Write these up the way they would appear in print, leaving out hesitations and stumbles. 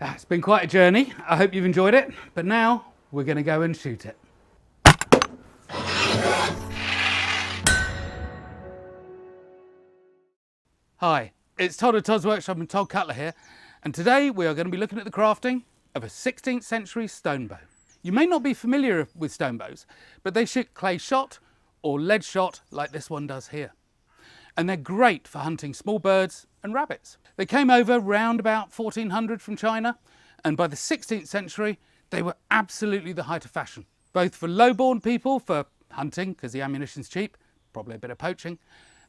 It's been quite a journey. I hope you've enjoyed it, but now we're going to go and shoot it. Hi, it's Todd at Todd's Workshop and Todd Cutler here, and today we are going to be looking at the crafting of a 16th century stone bow. You may not be familiar with stone bows, but they shoot clay shot or lead shot like this one does here. And they're great for hunting small birds and rabbits. They came over round about 1400 from China, and by the 16th century they were absolutely the height of fashion, both for low-born people for hunting because the ammunition's cheap, probably a bit of poaching,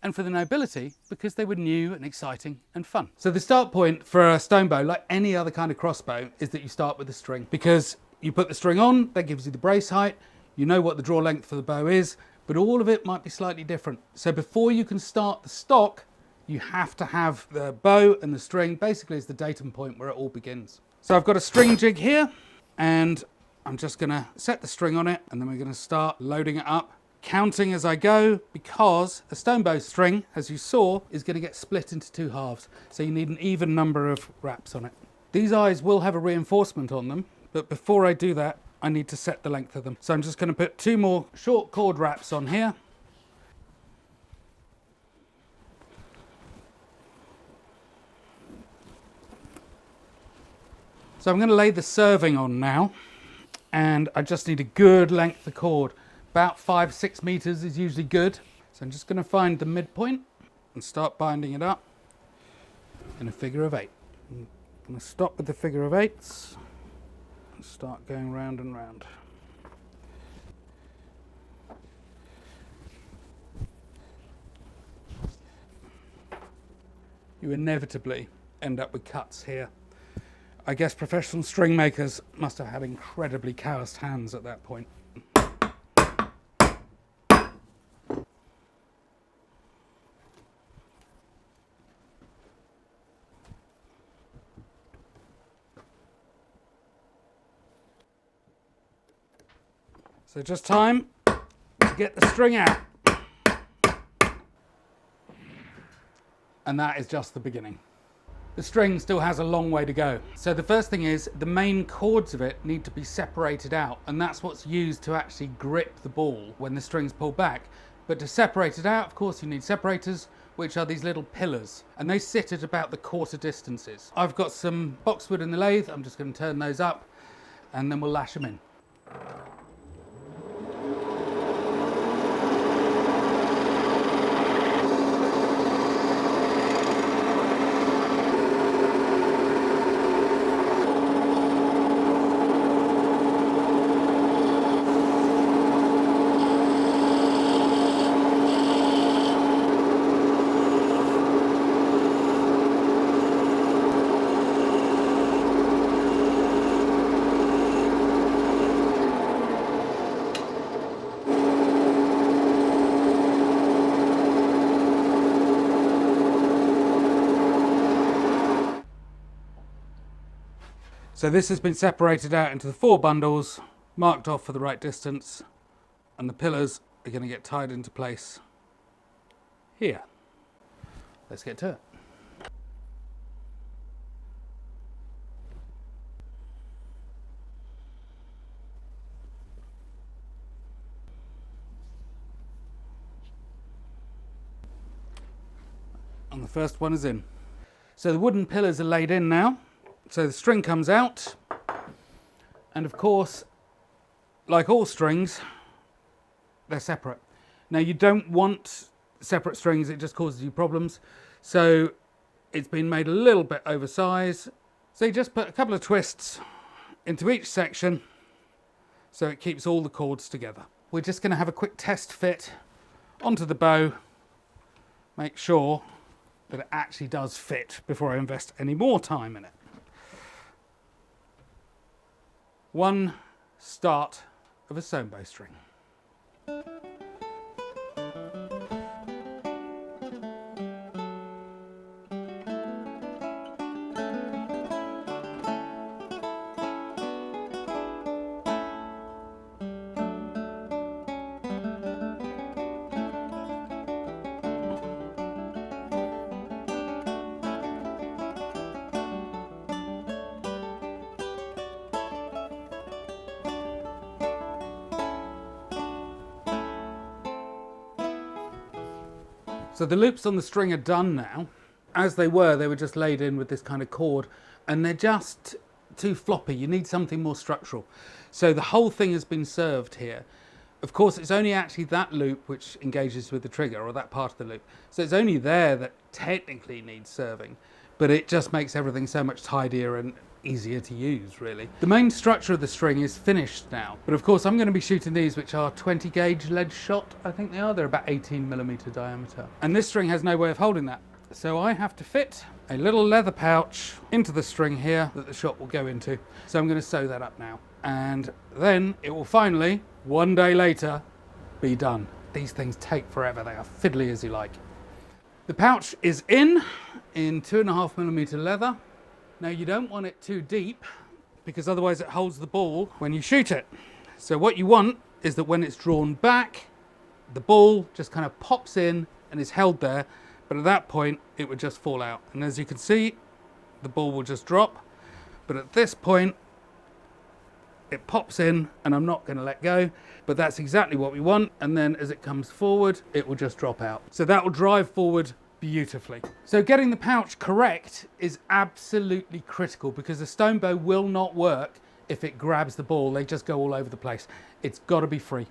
and for the nobility because they were new and exciting and fun. So the start point for a stone bow, like any other kind of crossbow, is that you start with the string, because you put the string on, that gives you the brace height, you know what the draw length for the bow is, but all of it might be slightly different. So before you can start the stock, you have to have the bow and the string basically as the datum point where it all begins. So I've got a string jig here, and I'm just going to set the string on it, and then we're going to start loading it up, counting as I go, because a stone bow string, as you saw, is going to get split into two halves, so you need an even number of wraps on it. These eyes will have a reinforcement on them, but before I do that I need to set the length of them. So I'm just going to put two more short cord wraps on here. So I'm going to lay the serving on now, and I just need a good length of cord. About 5-6 meters is usually good. So I'm just going to find the midpoint and start binding it up in a figure of 8. I'm going to stop with the figure of 8s and start going round and round. You inevitably end up with cuts here. I guess professional string makers must have had incredibly calloused hands at that point. So just time to get the string out. And that is just the beginning. The string still has a long way to go. So the first thing is the main cords of it need to be separated out, and that's what's used to actually grip the ball when the string's pulled back. But to separate it out, of course, you need separators, which are these little pillars, and they sit at about the quarter distances. I've got some boxwood in the lathe. I'm just going to turn those up, and then we'll lash them in. So this has been separated out into the 4 bundles, marked off for the right distance, and the pillars are going to get tied into place here. Let's get to it. And the first one is in. So the wooden pillars are laid in now. So the string comes out, and of course, like all strings, they're separate. Now you don't want separate strings, it just causes you problems. So it's been made a little bit oversized. So you just put a couple of twists into each section so it keeps all the cords together. We're just going to have a quick test fit onto the bow, make sure that it actually does fit before I invest any more time in it. One start of a sewn bow string. So the loops on the string are done now. As they were just laid in with this kind of cord, and they're just too floppy. You need something more structural. So the whole thing has been served here. Of course, it's only actually that loop which engages with the trigger, or that part of the loop. So it's only there that technically needs serving, but it just makes everything so much tidier and easier to use, really. The main structure of the string is finished now, but of course I'm going to be shooting these, which are 20 gauge lead shot, I think they are. They're about 18mm diameter. And this string has no way of holding that. So I have to fit a little leather pouch into the string here that the shot will go into. So I'm going to sew that up now. And then it will finally, one day later, be done. These things take forever. They are fiddly as you like. The pouch is in 2.5mm leather. Now you don't want it too deep because otherwise it holds the ball when you shoot it. So what you want is that when it's drawn back, the ball just kind of pops in and is held there. But at that point, it would just fall out. And as you can see, the ball will just drop. But at this point, it pops in and I'm not going to let go. But that's exactly what we want. And then as it comes forward, it will just drop out. So that will drive forward beautifully. So getting the pouch correct is absolutely critical because the stone bow will not work if it grabs the ball. They just go all over the place. It's got to be free.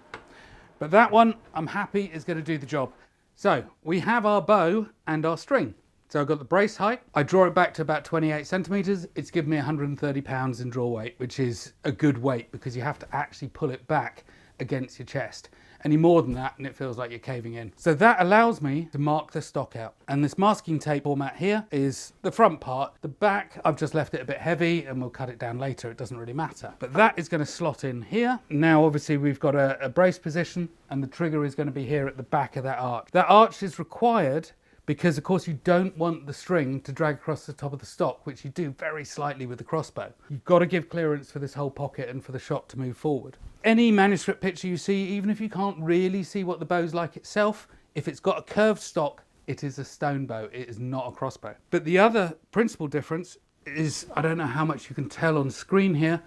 But that one, I'm happy, is going to do the job. So we have our bow and our string. So I've got the brace height. I draw it back to about 28 centimeters. It's given me 130 pounds in draw weight, which is a good weight because you have to actually pull it back against your chest. Any more than that and it feels like you're caving in. So that allows me to mark the stock out. And this masking tape format here is the front part. The back, I've just left it a bit heavy and we'll cut it down later. It doesn't really matter. But that is going to slot in here. Now, obviously, we've got a brace position and the trigger is going to be here at the back of that arch. That arch is required because, of course, you don't want the string to drag across the top of the stock, which you do very slightly with the crossbow. You've got to give clearance for this whole pocket and for the shot to move forward. Any manuscript picture you see, even if you can't really see what the bow's like itself, if it's got a curved stock, it is a stone bow. It is not a crossbow. But the other principal difference is, I don't know how much you can tell on screen here,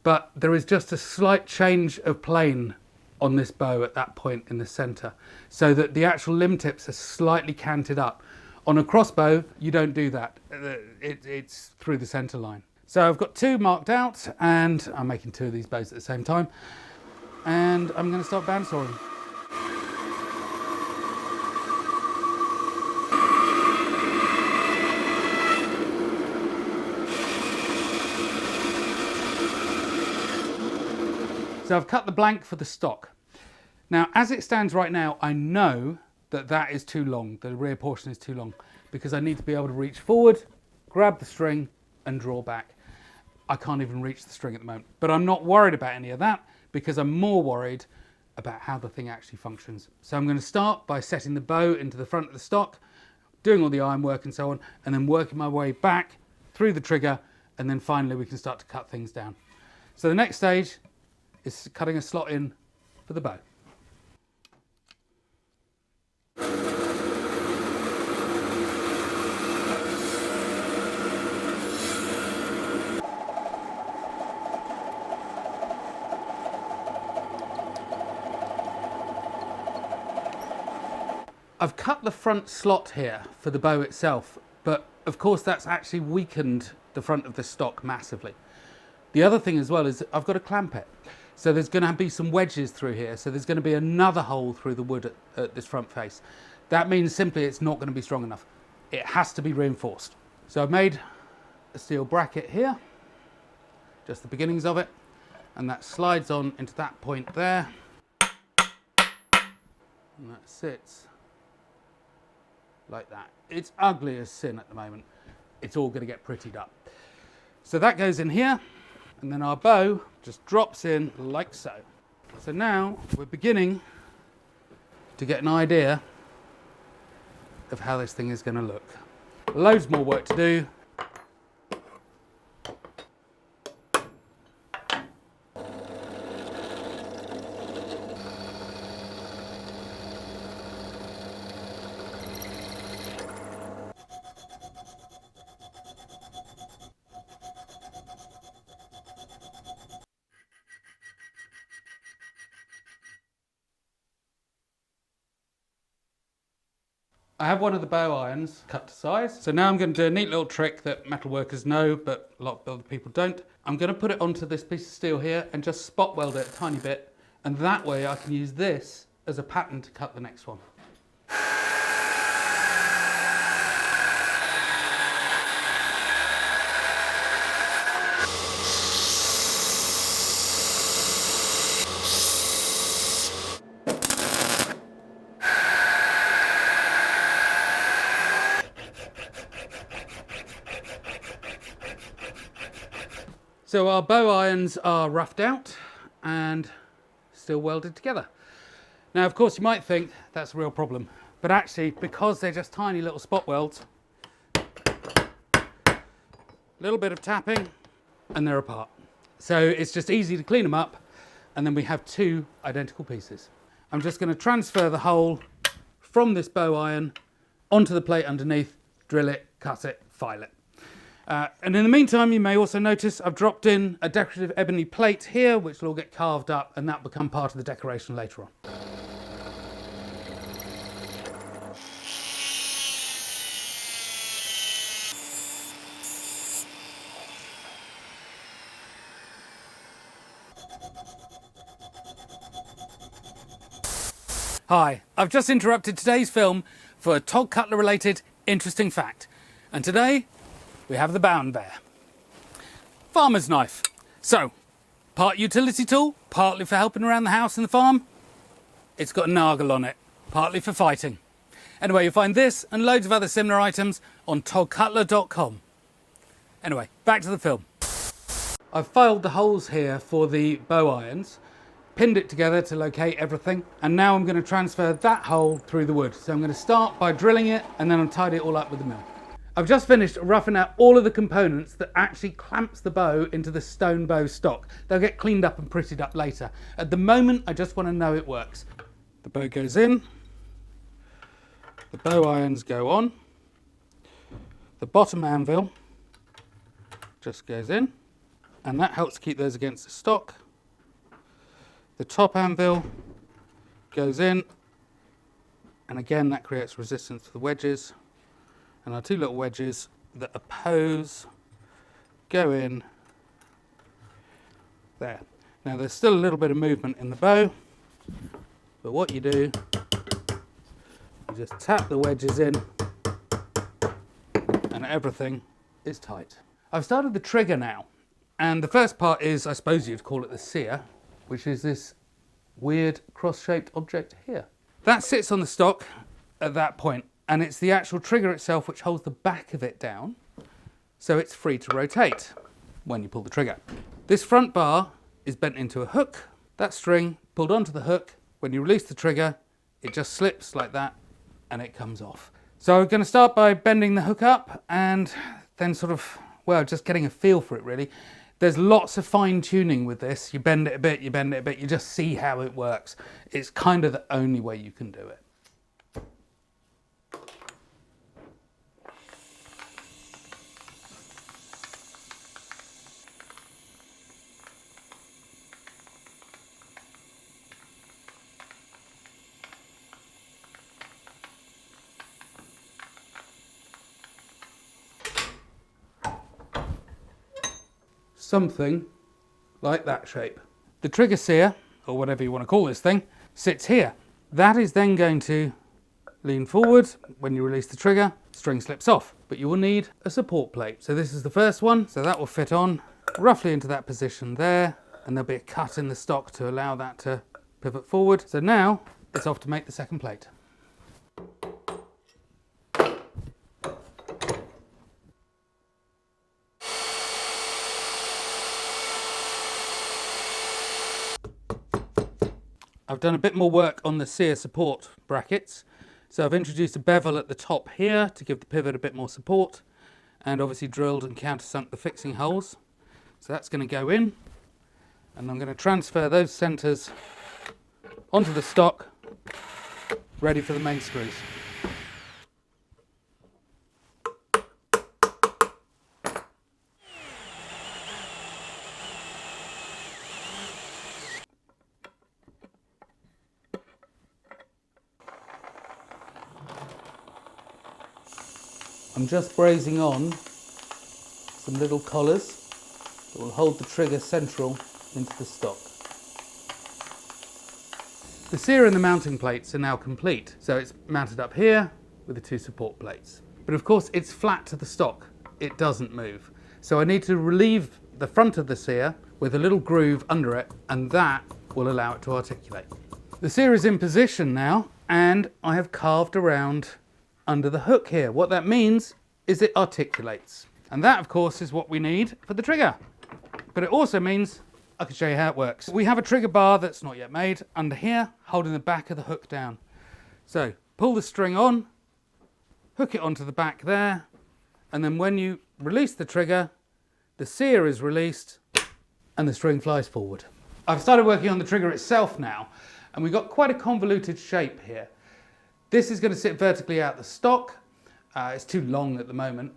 but there is just a slight change of plane on this bow at that point in the center, so that the actual limb tips are slightly canted up. On a crossbow, you don't do that. It's through the center line. So I've got two marked out, and I'm making two of these bows at the same time, and I'm going to start bandsawing. So I've cut the blank for the stock. Now, as it stands right now, I know that that is too long. The rear portion is too long because I need to be able to reach forward, grab the string and draw back. I can't even reach the string at the moment, but I'm not worried about any of that because I'm more worried about how the thing actually functions. So I'm going to start by setting the bow into the front of the stock, doing all the ironwork and so on, and then working my way back through the trigger, and then finally we can start to cut things down. So the next stage is cutting a slot in for the bow. I've cut the front slot here for the bow itself, but of course that's actually weakened the front of the stock massively. The other thing as well is I've got to clamp it. So there's going to be some wedges through here. So there's going to be another hole through the wood at this front face. That means simply it's not going to be strong enough. It has to be reinforced. So I've made a steel bracket here, just the beginnings of it, and that slides on into that point there. And that sits like that. It's ugly as sin at the moment. It's all going to get prettied up. So that goes in here. And then our bow just drops in like so. So now we're beginning to get an idea of how this thing is going to look. Loads more work to do. I have one of the bow irons cut to size. So now I'm going to do a neat little trick that metal workers know, but a lot of other people don't. I'm going to put it onto this piece of steel here and just spot weld it a tiny bit. And that way I can use this as a pattern to cut the next one. So our bow irons are roughed out and still welded together. Now, of course, you might think that's a real problem, but actually, because they're just tiny little spot welds, a little bit of tapping and they're apart. So it's just easy to clean them up, and then we have two identical pieces. I'm just going to transfer the hole from this bow iron onto the plate underneath, drill it, cut it, file it. And in the meantime, you may also notice I've dropped in a decorative ebony plate here, which will all get carved up, and that will become part of the decoration later on. Hi, I've just interrupted today's film for a Todd Cutler related interesting fact. And today, we have the Bound Bear. Farmer's knife. So, part utility tool, partly for helping around the house and the farm. It's got a nagle on it, partly for fighting. Anyway, you'll find this and loads of other similar items on toddcutler.com. Anyway, back to the film. I've filed the holes here for the bow irons, pinned it together to locate everything, and now I'm going to transfer that hole through the wood. So I'm going to start by drilling it, and then I'll tidy it all up with the mill. I've just finished roughing out all of the components that actually clamps the bow into the stone bow stock. They'll get cleaned up and prettied up later. At the moment, I just want to know it works. The bow goes in, the bow irons go on, the bottom anvil just goes in, and that helps keep those against the stock. The top anvil goes in, and again that creates resistance to the wedges. And our two little wedges that oppose go in there. Now there's still a little bit of movement in the bow, but what you do, you just tap the wedges in and everything is tight. I've started the trigger now, and the first part is, I suppose you'd call it the sear, which is this weird cross-shaped object here. That sits on the stock at that point. And it's the actual trigger itself which holds the back of it down, so it's free to rotate when you pull the trigger. This front bar is bent into a hook. That string pulled onto the hook. When you release the trigger, it just slips like that and it comes off. So I'm going to start by bending the hook up and then sort of, well, just getting a feel for it really. There's lots of fine tuning with this. You bend it a bit, you bend it a bit, you just see how it works. It's kind of the only way you can do it. Something like that shape. The trigger sear, or whatever you want to call this thing, sits here. That is then going to lean forward. When you release the trigger, string slips off, but you will need a support plate. So this is the first one, so that will fit on roughly into that position there, and there'll be a cut in the stock to allow that to pivot forward. So now it's off to make the second plate. I've done a bit more work on the sear support brackets. So I've introduced a bevel at the top here to give the pivot a bit more support, and obviously drilled and countersunk the fixing holes. So that's going to go in, and I'm going to transfer those centres onto the stock, ready for the main screws. I'm just brazing on some little collars that will hold the trigger central into the stock. The sear and the mounting plates are now complete, so it's mounted up here with the two support plates. But of course it's flat to the stock, it doesn't move. So I need to relieve the front of the sear with a little groove under it, and that will allow it to articulate. The sear is in position now, and I have carved around under the hook here. What that means is it articulates. And that of course is what we need for the trigger. But it also means I can show you how it works. We have a trigger bar that's not yet made under here, holding the back of the hook down. So pull the string on, hook it onto the back there, and then when you release the trigger, the sear is released and the string flies forward. I've started working on the trigger itself now, and we've got quite a convoluted shape here. This is going to sit vertically out the stock. It's too long at the moment.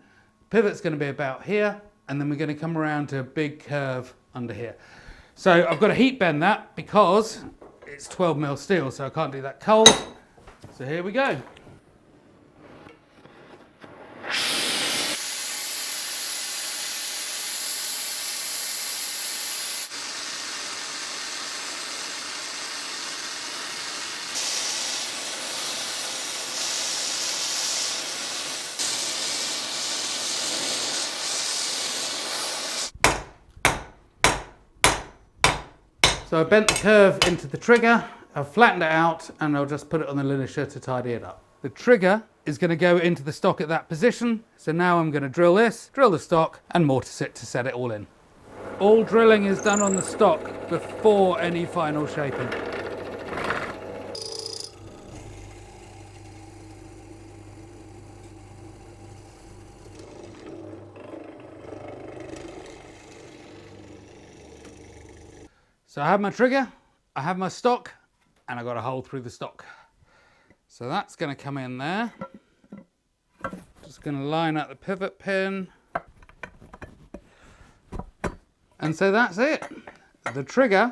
Pivot's going to be about here, and then we're going to come around to a big curve under here. So I've got to heat bend that because it's 12mm steel, so I can't do that cold. So here we go. So I bent the curve into the trigger, I've flattened it out, and I'll just put it on the linisher to tidy it up. The trigger is going to go into the stock at that position, so now I'm going to drill this, drill the stock, and mortise it to set it all in. All drilling is done on the stock before any final shaping. So I have my trigger, I have my stock, and I got a hole through the stock. So that's going to come in there. Just going to line up the pivot pin. And so that's it. The trigger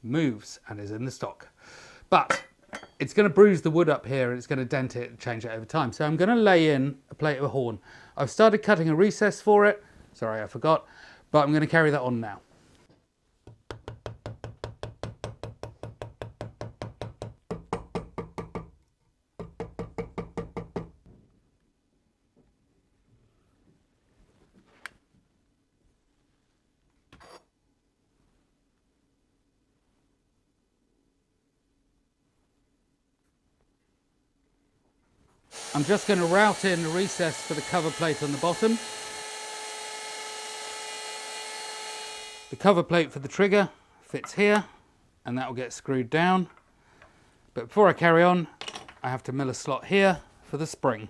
moves and is in the stock. But it's going to bruise the wood up here, and it's going to dent it and change it over time. So I'm going to lay in a plate of a horn. I've started cutting a recess for it. Sorry, I forgot. But I'm going to carry that on now. I'm just going to route in the recess for the cover plate on the bottom. The cover plate for the trigger fits here, and that will get screwed down. But before I carry on, I have to mill a slot here for the spring.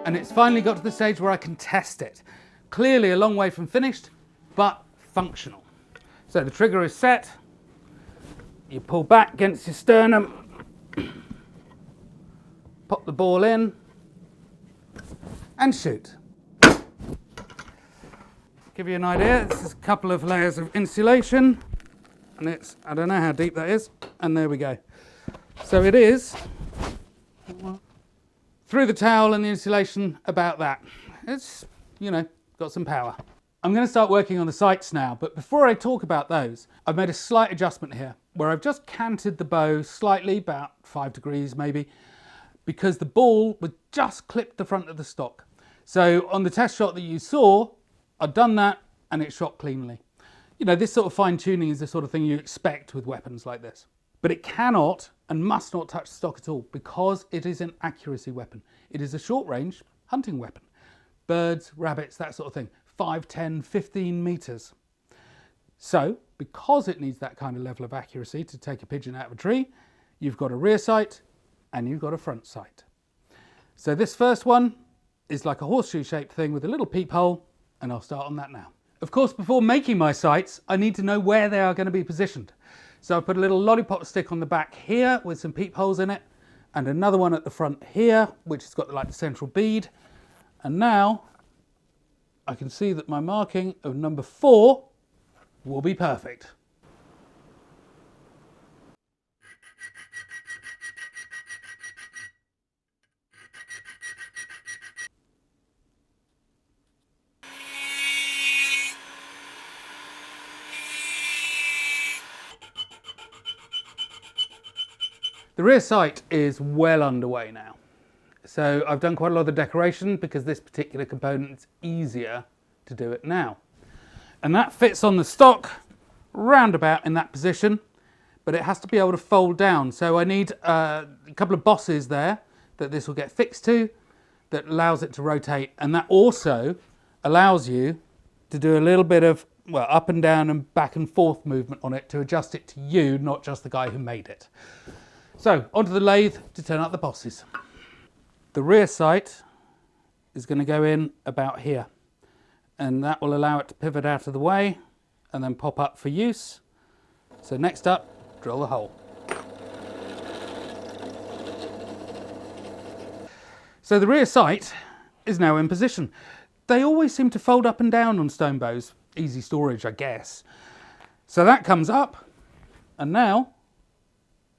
And it's finally got to the stage where I can test it. Clearly a long way from finished, but functional. So the trigger is set. You pull back against your sternum, pop the ball in, and shoot. Give you an idea, this is a couple of layers of insulation, and it's, I don't know how deep that is, and there we go. So it is through the towel and the insulation, about that. It's, you know, got some power. I'm going to start working on the sights now, but before I talk about those, I've made a slight adjustment here, where I've just canted the bow slightly, about 5 degrees maybe, because the ball would just clip the front of the stock. So on the test shot that you saw, I'd done that and it shot cleanly. You know, this sort of fine tuning is the sort of thing you expect with weapons like this. But it cannot and must not touch the stock at all, because it is an accuracy weapon. It is a short range hunting weapon. Birds, rabbits, that sort of thing. 5, 10, 15 meters. So, because it needs that kind of level of accuracy to take a pigeon out of a tree, you've got a rear sight and you've got a front sight. So this first one is like a horseshoe shaped thing with a little peephole, and I'll start on that now. Of course, before making my sights, I need to know where they are going to be positioned. So I put a little lollipop stick on the back here with some peepholes in it, and another one at the front here, which has got like the central bead. And now I can see that my marking of number 4 will be perfect. The rear sight is well underway now. So I've done quite a lot of the decoration because this particular component is easier to do it now. And that fits on the stock roundabout in that position, but it has to be able to fold down. So I need a couple of bosses there that this will get fixed to, that allows it to rotate. And that also allows you to do a little bit of, well, up and down and back and forth movement on it to adjust it to you, not just the guy who made it. So onto the lathe to turn up the bosses. The rear sight is going to go in about here, and that will allow it to pivot out of the way and then pop up for use. So next up, drill the hole. So the rear sight is now in position. They always seem to fold up and down on stone bows. Easy storage, I guess. So that comes up, and now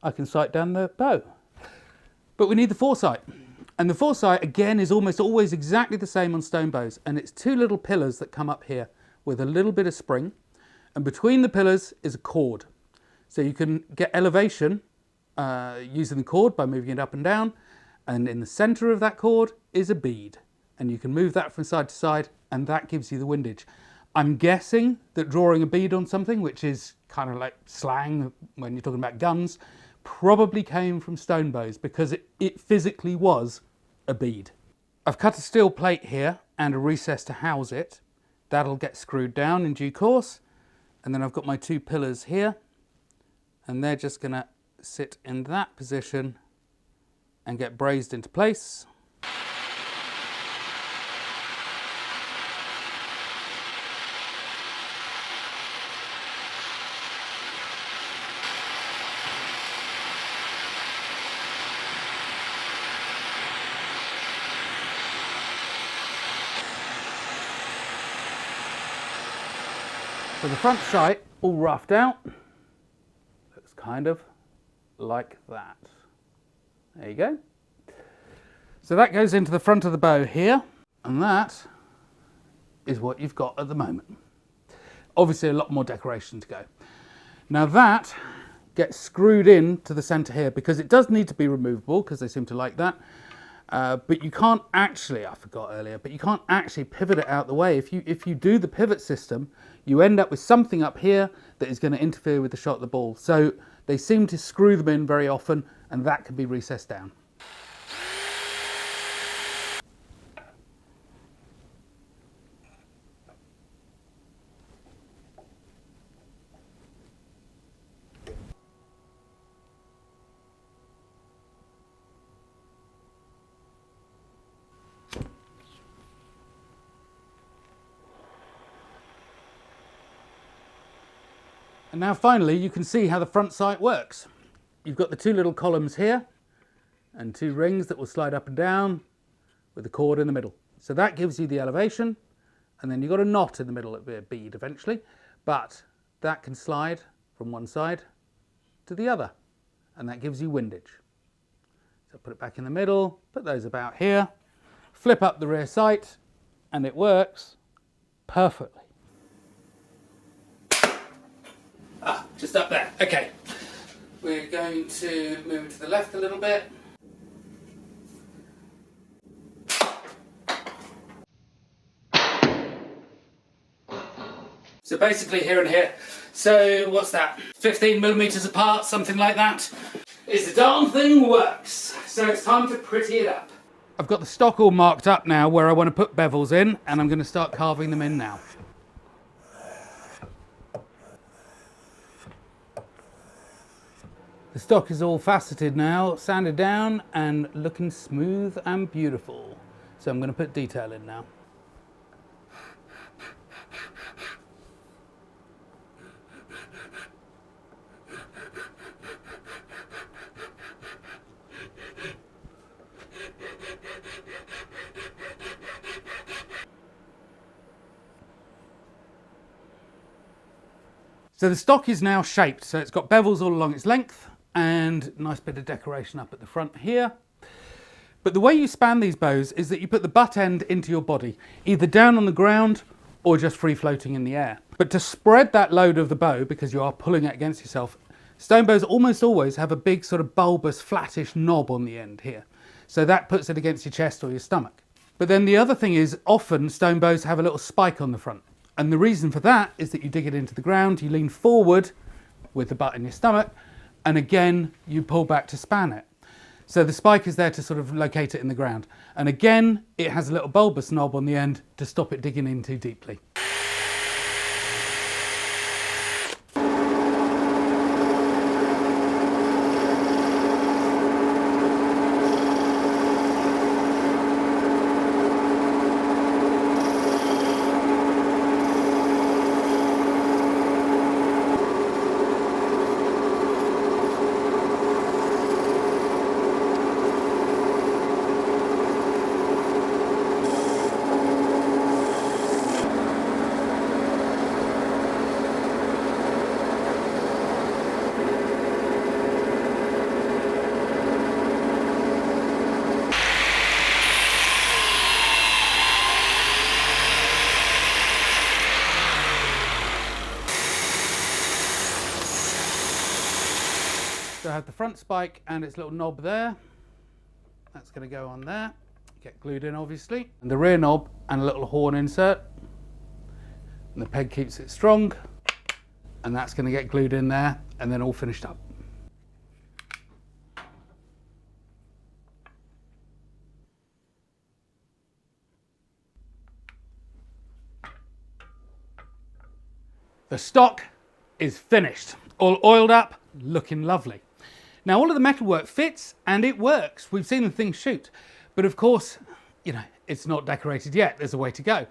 I can sight down the bow. But we need the foresight. And the foresight, again, is almost always exactly the same on stone bows. And it's 2 little pillars that come up here with a little bit of spring. And between the pillars is a cord. So you can get elevation using the cord by moving it up and down. And in the center of that cord is a bead. And you can move that from side to side, and that gives you the windage. I'm guessing that drawing a bead on something, which is kind of like slang when you're talking about guns, probably came from stone bows because it physically was a bead. I've cut a steel plate here and a recess to house it. That'll get screwed down in due course. And then I've got my 2 pillars here, and they're just going to sit in that position and get brazed into place. So the front sight, all roughed out, looks kind of like that. There you go. So that goes into the front of the bow here, and that is what you've got at the moment. Obviously a lot more decoration to go. Now that gets screwed in to the center here because it does need to be removable because they seem to like that. But you can't actually, I forgot earlier, but you can't actually pivot it out the way. If you do the pivot system, you end up with something up here that is going to interfere with the shot of the ball. So they seem to screw them in very often, and that can be recessed down. And now finally you can see how the front sight works. You've got the 2 little columns here and 2 rings that will slide up and down with the cord in the middle. So that gives you the elevation, and then you've got a knot in the middle, it'll be a bead eventually, but that can slide from one side to the other, and that gives you windage. So put it back in the middle, put those about here, flip up the rear sight, and it works perfectly. Just up there. Okay. We're going to move to the left a little bit. So basically here and here. So what's that? 15 millimeters apart, something like that. Is the darn thing works. So it's time to pretty it up. I've got the stock all marked up now where I want to put bevels in, and I'm going to start carving them in now. The stock is all faceted now, sanded down and looking smooth and beautiful. So I'm going to put detail in now. So the stock is now shaped, so it's got bevels all along its length and a nice bit of decoration up at the front here. But the way you span these bows is that you put the butt end into your body, either down on the ground or just free floating in the air. But to spread that load of the bow, because you are pulling it against yourself, stone bows almost always have a big sort of bulbous flattish knob on the end here. So that puts it against your chest or your stomach. But then the other thing is often stone bows have a little spike on the front. And the reason for that is that you dig it into the ground, you lean forward with the butt in your stomach, and again you pull back to span it. So the spike is there to sort of locate it in the ground. And again, it has a little bulbous knob on the end to stop it digging in too deeply. So I have the front spike and its little knob there. That's going to go on there. Get glued in obviously. And the rear knob and a little horn insert. And the peg keeps it strong. And that's going to get glued in there and then all finished up. The stock is finished. All oiled up, looking lovely. Now all of the metalwork fits and it works. We've seen the thing shoot, but of course, you know, it's not decorated yet. There's a way to go.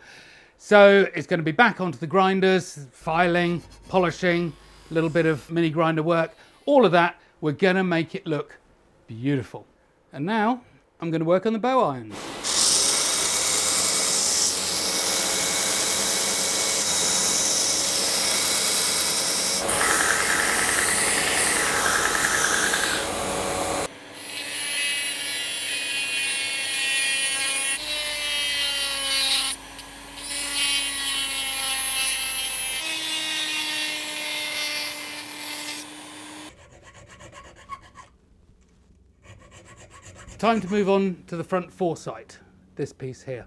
So it's going to be back onto the grinders, filing, polishing, a little bit of mini grinder work, all of that. We're going to make it look beautiful. And now I'm going to work on the bow irons. Time to move on to the front foresight, this piece here.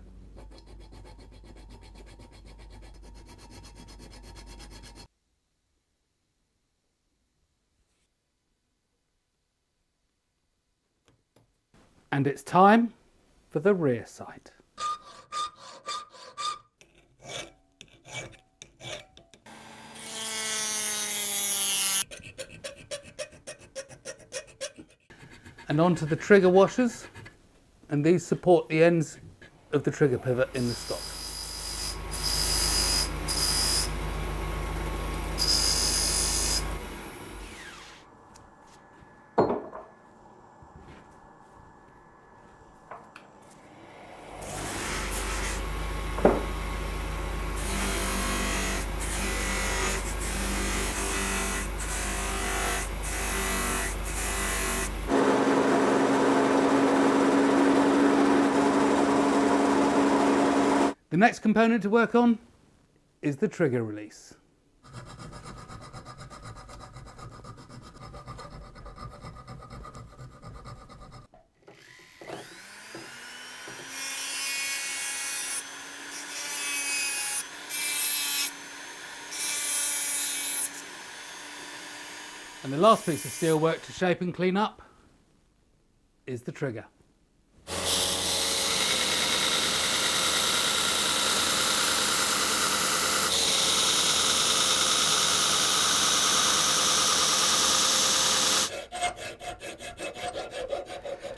And it's time for the rear sight. And onto the trigger washers, and these support the ends of the trigger pivot in the stock. The next component to work on is the trigger release. And the last piece of steel work to shape and clean up is the trigger.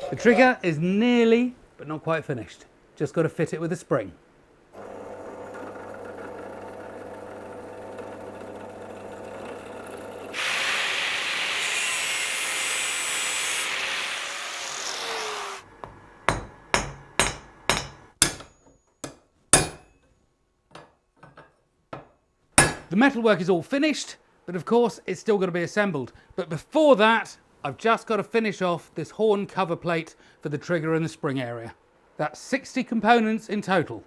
The trigger is nearly, but not quite finished. Just got to fit it with a spring. The metalwork is all finished. But of course, it's still got to be assembled. But before that, I've just got to finish off this horn cover plate for the trigger and the spring area. That's 60 components in total.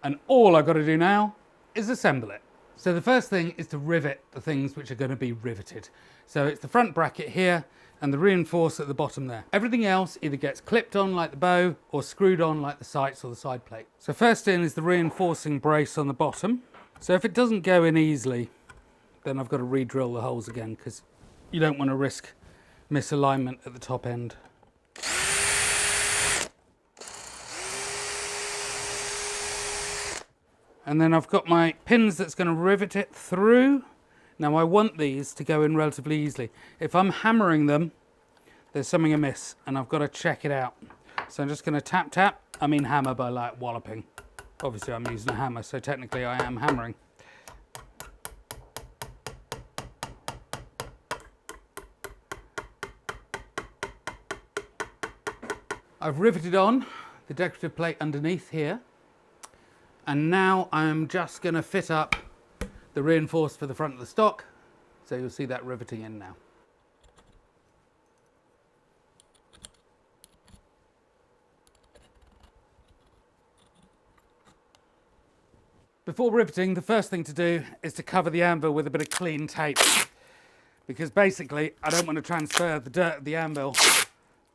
And all I've got to do now is assemble it. So the first thing is to rivet the things which are going to be riveted. So it's the front bracket here and the reinforce at the bottom there. Everything else either gets clipped on like the bow or screwed on like the sights or the side plate. So first in is the reinforcing brace on the bottom. So if it doesn't go in easily, then I've got to re-drill the holes again, because you don't want to risk misalignment at the top end. And then I've got my pins that's going to rivet it through. Now I want these to go in relatively easily. If I'm hammering them, there's something amiss and I've got to check it out. So I'm just going to tap tap. I mean hammer by like walloping. Obviously I'm using a hammer, so technically I am hammering. I've riveted on the decorative plate underneath here. And now I'm just going to fit up the reinforce for the front of the stock. So you'll see that riveting in now. Before riveting, the first thing to do is to cover the anvil with a bit of clean tape. Because basically, I don't want to transfer the dirt of the anvil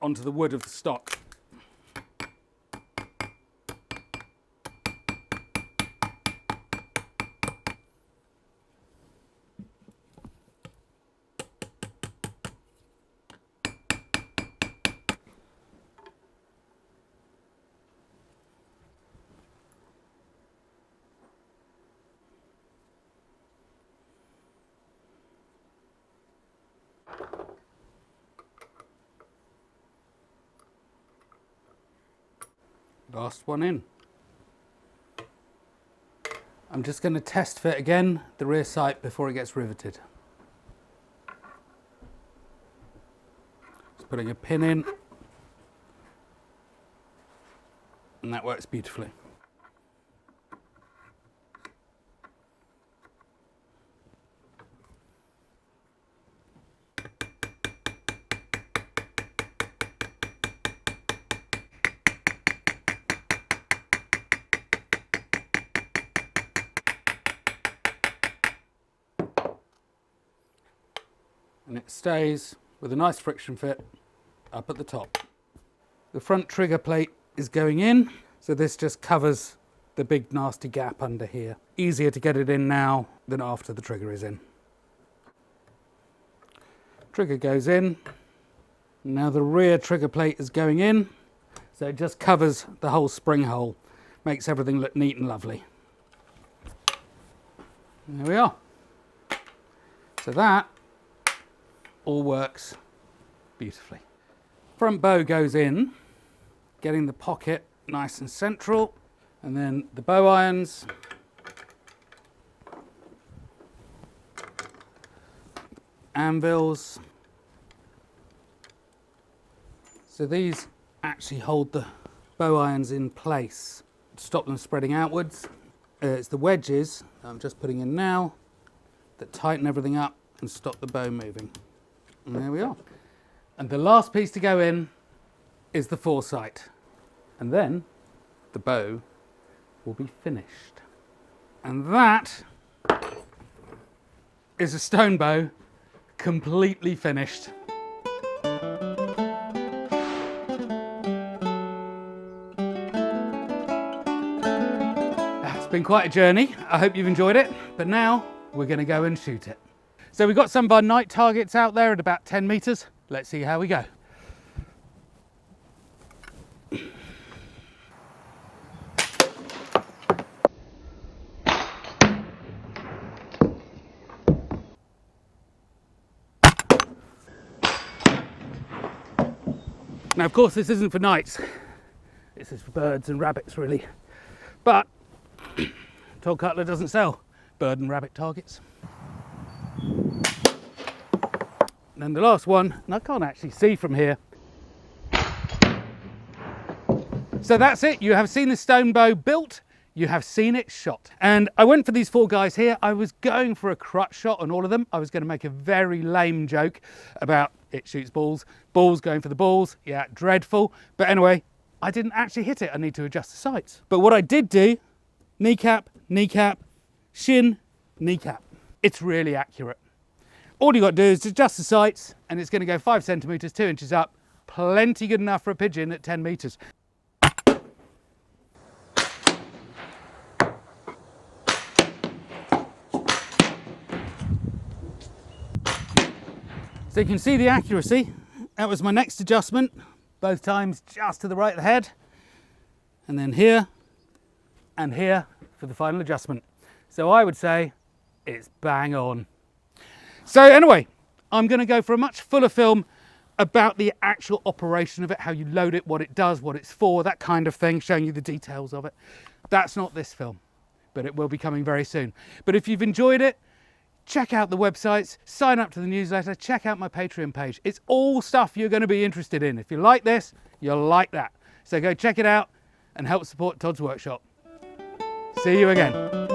onto the wood of the stock. Last one in. I'm just going to test fit again the rear sight before it gets riveted. Just putting a pin in, and that works beautifully. And it stays with a nice friction fit up at the top. The front trigger plate is going in, so this just covers the big nasty gap under here. Easier to get it in now than after the trigger is in. Trigger goes in. Now the rear trigger plate is going in, so it just covers the whole spring hole. Makes everything look neat and lovely. There we are. So that all works beautifully. Front bow goes in, getting the pocket nice and central, and then the bow irons, anvils. So these actually hold the bow irons in place to stop them spreading outwards. It's the wedges that I'm just putting in now that tighten everything up and stop the bow moving. And there we are. And the last piece to go in is the foresight. And then the bow will be finished. And that is a stone bow completely finished. It's been quite a journey. I hope you've enjoyed it. But now we're going to go and shoot it. So we've got some of our night targets out there at about 10 meters. Let's see how we go. Now, of course, this isn't for nights. This is for birds and rabbits, really. But Todd Cutler doesn't sell bird and rabbit targets. And then the last one, and I can't actually see from here. So that's it. You have seen the stone bow built. you have seen it shot. And I went for these 4 guys here. I was going for a crutch shot on all of them. I was going to make a very lame joke about it shoots balls, balls going for the balls. Yeah, dreadful. But anyway, I didn't actually hit it. I need to adjust the sights. But what I did do, kneecap, kneecap, shin, kneecap. It's really accurate. All you got to do is adjust the sights, and it's going to go 5 centimetres, 2 inches up. Plenty good enough for a pigeon at 10 metres. So you can see the accuracy. That was my next adjustment, both times just to the right of the head, and then here and here for the final adjustment. So I would say it's bang on. So anyway, I'm going to go for a much fuller film about the actual operation of it, how you load it, what it does, what it's for, that kind of thing, showing you the details of it. That's not this film, but it will be coming very soon. But if you've enjoyed it, check out the websites, sign up to the newsletter, check out my Patreon page. It's all stuff you're going to be interested in. If you like this, you'll like that. So go check it out and help support Todd's Workshop. See you again.